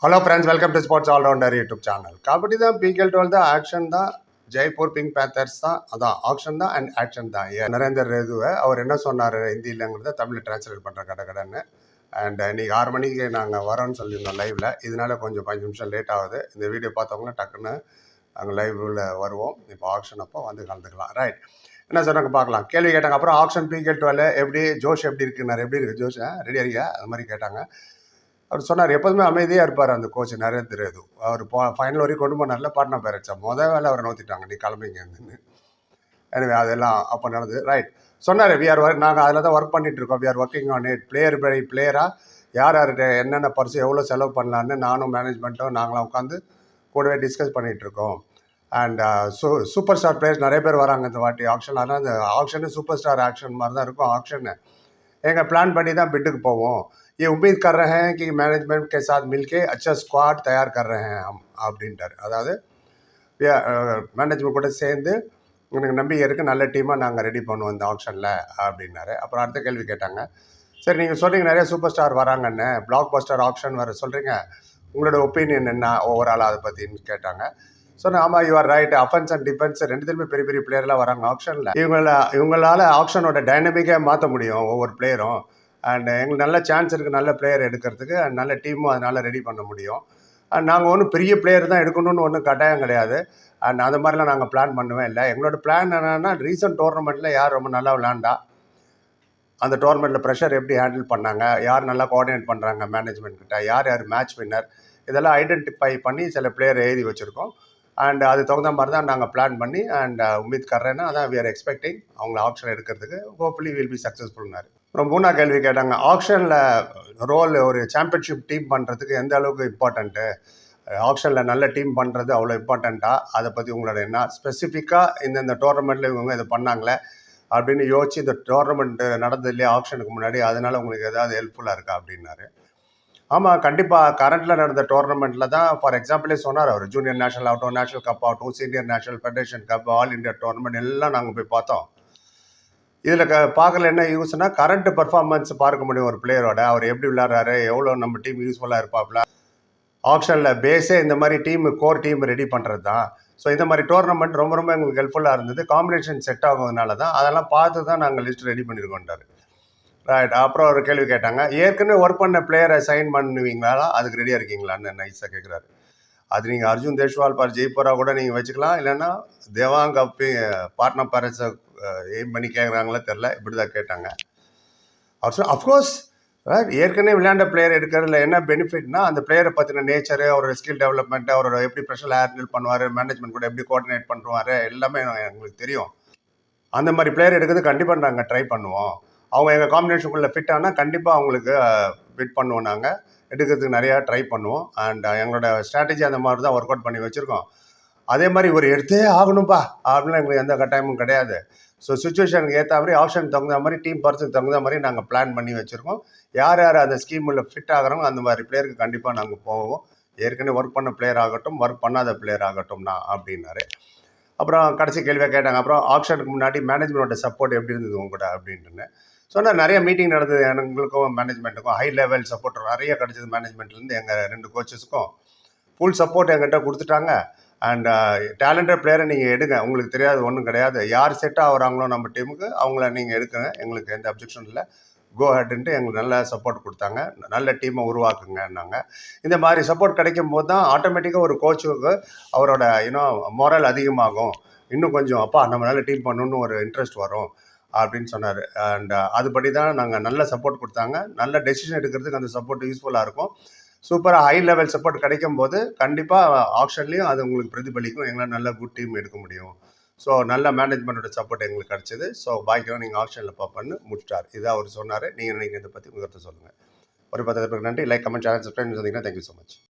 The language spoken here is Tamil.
Hello friends, welcome to sports allrounder YouTube channel. Kabaddi தான், பிகேல் 12 தான், ஆக்ஷன் தான், ஜெய்ப்பூர் பிங்க் பேத்தர்ஸ் தான். அதான் ஆக்ஷன் தான் அண்ட் ஆக்ஷன் தான். நரேந்தர் ரேதுவை அவர் என்ன சொன்னார் ஹிந்தியிலங்கிறத தமிழில் டிரான்ஸ்லேட் பண்ணுற கடன்னு. அண்ட் இன்றைக்கி 6 மணிக்கு நாங்கள் வரோன்னு சொல்லியிருந்தோம் லைவில். இதனால கொஞ்சம் 5 நிமிஷம் லேட் ஆகுது. இந்த வீடியோ பார்த்தவங்க டக்குன்னு நாங்கள் லைவில் வருவோம். இப்போ ஆக்ஷன் அப்போ வந்து கலந்துக்கலாம். ரைட், என்ன சொன்னாங்க பார்க்கலாம். கேள்வி கேட்டாங்க. அப்புறம் ஆக்ஷன் பிகேல் 12 எப்படி ஜோஷ் எப்படி இருக்குன்னாரு. எப்படி இருக்குது ஜோஷ், ரெடி அறியா அது மாதிரி கேட்டாங்க. அவர் சொன்னார், எப்போதுமே அமைதியாக இருப்பார் அந்த கோச் நரேந்தர் ரேது. அவர் ஃபைனல் வரைக்கும் கொண்டு போனார்ல பாட்னா பேரட்ஸா, மொதல் வேலை அவரை நோத்திட்டாங்க, நீ கிளம்பிங்க இருந்துன்னு. எனவே அதெல்லாம் அப்போ நடந்தது. ரைட், சொன்னார் நாங்கள் அதில் தான் ஒர்க் பண்ணிகிட்டு இருக்கோம். We are working on it. Player by பிளேயராக யார் யார்கிட்ட என்னென்ன பர்சு எவ்வளோ செலவு பண்ணலான்னு நானும் மேனேஜ்மெண்ட்டும் நாங்களாம் உட்காந்து கூடவே டிஸ்கஸ் பண்ணிகிட்ருக்கோம். அண்ட் சூப்பர் ஸ்டார் பிளேயர்ஸ் நிறைய பேர் வராங்க இந்த வாட்டி ஆக்ஷன். அதனால் அந்த ஆக்ஷனு சூப்பர் ஸ்டார் ஆக்ஷன் மாதிரி தான் இருக்கும் ஆக்ஷனு. எங்கள் பிளான் பண்ணி தான் பிட்டுக்கு போவோம். ये उम्मीद कर रहे हैं कि मैनेजमेंट के साथ मिलके अच्छा स्क्वाड तैयार कर रहे हैं हम அப்படின்ட்டார். அதாவது மேனேஜ்மெண்ட் கூட சேர்ந்து எனக்கு நம்பிக்கை இருக்குது, நல்ல டீமாக நாங்கள் ரெடி பண்ணுவோம் இந்த ஆப்ஷனில் அப்படின்னாரு. அப்புறம் அடுத்த கேள்வி கேட்டாங்க. சரி, நீங்கள் சொல்கிறீங்க நிறைய சூப்பர் ஸ்டார் வராங்கன்னு, பிளாக் பஸ்டர் ஆப்ஷன் வர சொல்கிறீங்க, உங்களோட ஒப்பீனியன் என்ன ஓவராலாக அதை பற்றின்னு கேட்டாங்க. சொன்னேன், ஆமாம் you are right. Offence and defence ரெண்டுத்துலையுமே பெரிய பெரிய பிளேயர்லாம் வராங்க ஆப்ஷனில். இவங்களால் ஆப்ஷனோட டைனமிக்கே மாற்ற முடியும் ஒவ்வொரு பிளேயரும். அண்ட் எங்களுக்கு நல்ல சான்ஸ் இருக்குது நல்ல பிளேயர் எடுக்கிறதுக்கு. அண்ட் நல்ல டீமும் அதனால் ரெடி பண்ண முடியும். அண்ட் நாங்கள் ஒன்றும் பெரிய பிளேயர் தான் எடுக்கணும்னு ஒன்றும் கட்டாயம் கிடையாது. அண்ட் அது மாதிரிலாம் நாங்கள் பிளான் பண்ணவே இல்லை. எங்களோட பிளான் என்னென்னா, ரீசன்ட் டோர்னமெண்ட்டில் யார் ரொம்ப நல்லா விளையாண்டா, அந்த டோர்னமெண்ட்டில் ப்ரெஷர் எப்படி ஹேண்டில் பண்ணாங்க, யார் நல்லா கோஆர்டினேட் பண்ணுறாங்க மேனேஜ்மெண்ட் கிட்ட, யார் யார் மேட்ச் வின்னர், இதெல்லாம் ஐடென்டிஃபை பண்ணி சில பிளேயர் எழுதி வச்சுருக்கோம். அண்ட் அது தகுந்த மாதிரி தான் நாங்கள் பிளான் பண்ணி அண்ட் உமீத் கர்றேன்னா அதான் வி ஆர் எக்ஸ்பெக்டிங் அவங்கள ஆப்ஷன் எடுக்கிறதுக்கு. ஹோப்ஃபுல்லி வில் பி சக்ஸஸ்ஃபுல்னாரு. அப்புறம் 3ஆவது கேள்வி கேட்டாங்க. ஆக்ஷனில் ரோல் ஒரு சாம்பியன்ஷிப் டீம் பண்ணுறதுக்கு எந்த அளவுக்கு இம்பார்ட்டண்ட்டு, ஆக்ஷனில் நல்ல டீம் பண்ணுறது அவ்வளோ இம்பார்ட்டண்ட்டா, அதை பற்றி உங்களோட என்ன ஸ்பெசிஃபிக்காக இந்த டோர்னமெண்ட்டில் இவங்க இதை பண்ணாங்களே அப்படின்னு யோசிச்சு இந்த டோர்னமெண்ட் நடந்தது இல்லையா ஆக்ஷனுக்கு முன்னாடி, அதனால் உங்களுக்கு ஏதாவது ஹெல்ப்ஃபுல்லாக இருக்கா அப்படின்னாரு. ஆமாம், கண்டிப்பாக. கரண்ட்டில் நடந்த டோர்னமெண்ட்டில் தான் ஃபார் எக்ஸாம்பிளே சொன்னார் அவர். ஜூனியர் நேஷனல் ஆகட்டும், நேஷனல் கப் ஆகட்டும், senior national federation cup, all India tournament எல்லாம் நாங்கள் போய் பார்த்தோம். இதில் பார்க்கல என்ன யூஸ்னா, கரண்ட் பர்ஃபார்மன்ஸ் பார்க்க முடியும் ஒரு பிளேயரோட. அவர் எப்படி விளையாடுறாரு, எவ்வளோ நம்ம டீம் யூஸ்ஃபுல்லாக இருப்பாப்ல. ஆப்ஷனில் பேஸே இந்த மாதிரி டீம் கோர் டீம் ரெடி பண்ணுறது தான். ஸோ இந்த மாதிரி டோர்னமெண்ட் ரொம்ப ரொம்ப எங்களுக்கு ஹெல்ப்ஃபுல்லாக இருந்தது. காம்பினேஷன் செட் ஆகுறதுனால தான் அதெல்லாம் பார்த்து தான் நாங்கள் லிஸ்ட் ரெடி பண்ணியிருக்கோன்றாரு. ரைட், அப்புறம் ஒரு கேள்வி கேட்டாங்க. ஏற்கனவே ஒர்க் பண்ண பிளேயரை சைன் பண்ணுவீங்களா, அதுக்கு ரெடியாக இருக்கீங்களான்னு நைஸாக கேட்குறாரு. அது நீங்கள் அர்ஜுன் தேஷ்வால் பார் ஜெய்பூரா கூட நீங்கள் வச்சுக்கலாம், இல்லைன்னா தேவாங் கப்பி பாட்னா பேரட்ஸை எய்ம் பண்ணி கேட்குறாங்களே தெரில, இப்படி தான் கேட்டாங்க. அவர் சொல் அஃப்கோர்ஸ் ஏற்கனவே விளையாண்ட பிளேயர் எடுக்கிறதுல என்ன பெனிஃபிட்னா, அந்த பிளேயரை பற்றின நேச்சரு, அவரோட ஸ்கில் டெவலப்மெண்ட்டு, அவரோட எப்படி ப்ரெஷர் ஹேண்டில் பண்ணுவார், மேனேஜ்மெண்ட் கூட எப்படி கோஆர்டினேட் பண்ணுவார், எல்லாமே எங்களுக்கு தெரியும். அந்த மாதிரி பிளேயர் எடுக்கிறது கண்டிப்பாக நாங்கள் ட்ரை பண்ணுவோம். அவங்க எங்கள் காம்பினேஷனுக்குள்ளே ஃபிட் ஆனால் கண்டிப்பாக அவங்களுக்கு ஃபிட் பண்ணுவோம். நாங்கள் எடுக்கிறதுக்கு நிறையா ட்ரை பண்ணுவோம். அண்ட் எங்களோட ஸ்ட்ராட்டஜி அந்த மாதிரி தான் ஒர்க் அவுட் பண்ணி வச்சுருக்கோம். அதே மாதிரி ஒரு எடுத்தே ஆகணும்பா அப்படின்னு எங்களுக்கு எந்த கட்டாயமும் கிடையாது. ஸோ சுச்சுவேஷனுக்கு ஏற்ற மாதிரி, ஆப்ஷனுக்கு தகுந்த மாதிரி, டீம் பர்சனுக்கு தகுந்த மாதிரி நாங்கள் பிளான் பண்ணி வச்சுருக்கோம். யார் யார் அந்த ஸ்கீமில் ஃபிட் ஆகிறோம் அந்த மாதிரி பிளேயருக்கு கண்டிப்பாக நாங்கள் போவோம். ஏற்கனவே ஒர்க் பண்ண பிளேயர் ஆகட்டும், ஒர்க் பண்ணாத பிளேயர் ஆகட்டும்னா அப்படின்னாரு. அப்புறம் கடைசி கேள்வியாக கேட்டாங்க. அப்புறம் ஆப்ஷனுக்கு முன்னாடி மேனேஜ்மெண்ட்டோட சப்போர்ட் எப்படி இருந்தது உங்க கூட அப்படின்ட்டுன்னு சொன்னால், நிறைய மீட்டிங் நடந்தது. எங்களுக்கும் மேனேஜ்மெண்ட்டுக்கும் ஹை லெவல் சப்போர்ட் நிறைய கிடச்சிது. மேனேஜ்மெண்ட்லேருந்து எங்கள் 2 கோச்சஸுக்கும் ஃபுல் சப்போர்ட் எங்கிட்ட கொடுத்துட்டாங்க. அண்ட் டேலண்டட் பிளேயரை நீங்கள் எடுங்க, உங்களுக்கு தெரியாது ஒன்றும் கிடையாது. யார் செட் ஆகுறாங்களோ நம்ம டீமுக்கு அவங்கள நீங்கள் எடுக்குங்க, எங்களுக்கு எந்த அப்ஜெக்ஷன் இல்லை, கோ ஹெட்டுன்ட்டு எங்களுக்கு நல்ல சப்போர்ட் கொடுத்தாங்க. நல்ல டீமை உருவாக்குங்கன்னாங்க. இந்த மாதிரி சப்போர்ட் கிடைக்கும் போது தான் ஆட்டோமேட்டிக்காக ஒரு கோச்சுக்கு அவரோட மோரல் அதிகமாகும். இன்னும் கொஞ்சம் அப்பா நம்ம நல்ல டீம் பண்ணணுன்னு ஒரு இன்ட்ரெஸ்ட் வரும் அப்படின்னு சொன்னார். அண்ட் அதுபடி தான் நாங்கள் நல்ல சப்போர்ட் கொடுத்தாங்க. நல்ல டெசிஷன் எடுக்கிறதுக்கு அந்த சப்போர்ட் யூஸ்ஃபுல்லாக இருக்கும். சூப்பராக ஹை லெவல் சப்போர்ட் கிடைக்கும் போது கண்டிப்பாக ஆப்ஷன்லேயும் அது உங்களுக்கு பிரதிபலிக்கும். எங்களால் நல்ல குட் டீம் எடுக்க முடியும். ஸோ நல்ல மேனேஜ்மெண்ட்டோட சப்போர்ட் எங்களுக்கு கிடச்சிது. ஸோ பாக்கியம் நீங்கள் ஆப்ஷனில் பார்ப்பன்னு முடிச்சிட்டார். இதாக அவர் சொன்னார். நீங்கள் இதை பற்றி உங்கள் கருத்தை சொல்லுங்கள். ஒரு 10 பேருக்கு நன்றி. லைக், கமெண்ட், சேனல் சப்ஸ்கிரைப் சொன்னீங்கன்னா தேங்க்யூ ஸோ மச்.